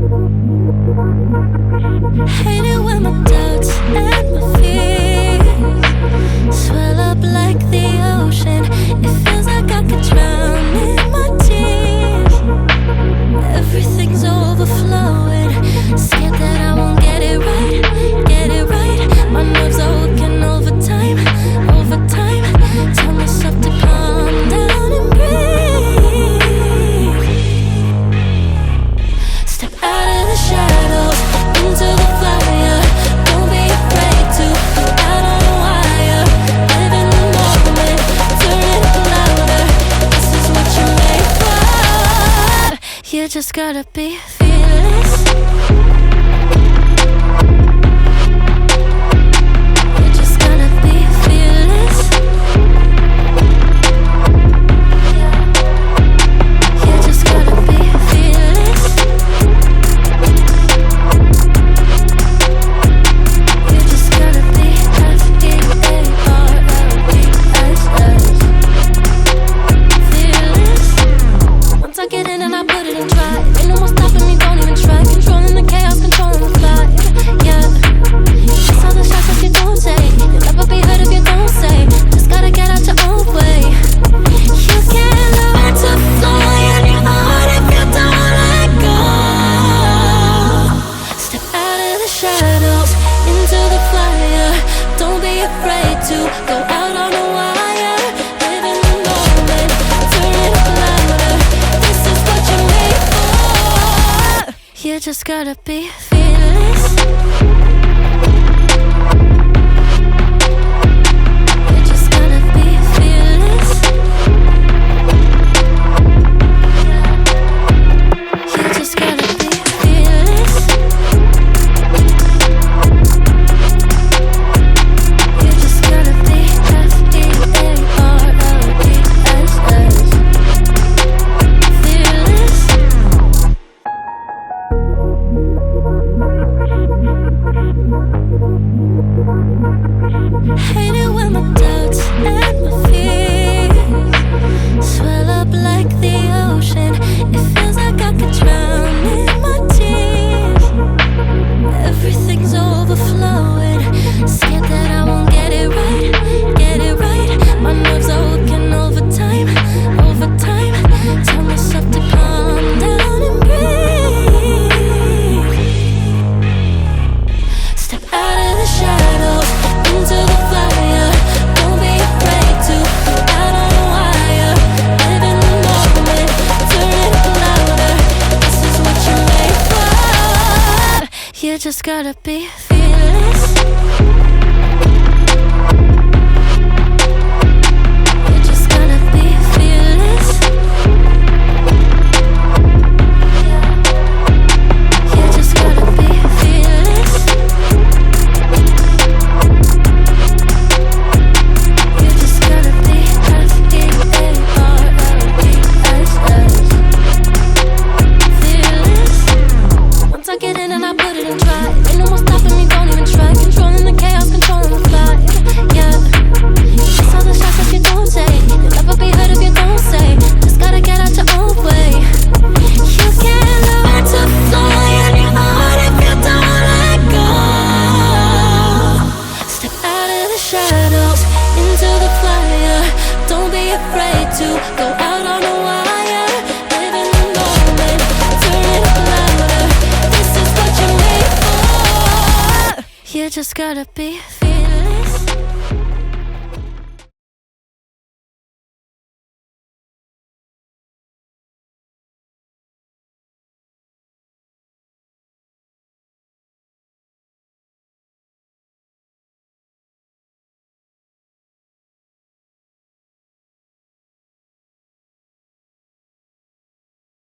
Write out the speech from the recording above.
Hate it when my doubts and my fears swell up like the ocean. It feels like I could drown in my tears. Everything's overflowing. Scared that I won't get it right, get it right. My nerves are working overtime, overtime. Tell myself to calm down and breathe. Step out of the shadows into the fire. Don't be afraid to go out on a wire. Live in the moment, turn it louder. This is what you're made for. You just gotta be fearless. You just gotta be fearless. You just gotta be fearless. You just gotta be fearless. Once I get in and I put it in drive, ain't no more stopping me, don't even try. Controlling the chaos, controlling the vibe. Yeah, that's all the shots that you don't take. You'll never be heard if you don't say. Just gotta get out your own way. You can't learn to fly on your own if you don't let go. Step out of the shadows into the fire. Don't be afraid to go out on a wire. Live in the moment, turn it up louder. This is what you're made for. You just gotta be fearless. You just gotta be fearless. You just gotta be fearless. You just gotta be fearless. Hate it when my doubts and my fears swell up like the ocean. It feels like I could drown in my tears. Everything's overflowing. Scared that I won't get it right, get it right. My nerves are working overtime, overtime. Tell myself to calm down and breathe. Step out of the shadows into the fire. Don't be afraid to go out on a wire. Live in the moment, turn it up louder. This is what you're made for. You just gotta be fearless. You just gotta be fearless. You just gotta be fearless. You just gotta be fearless. Once I get in and I put it in drive, ain't no more stopping me, don't even try. Controlling the chaos, controlling the vibe. Yeah, that's all the shots that you don't take. You'll never be heard if you don't say. Just gotta get out your own way. You can't learn to fly on your own if you don't let go. Step out of the shadows into the fire. Don't be afraid to go out on a wire. Live in the moment, turn it up louder. This is what you're made for. You just gotta be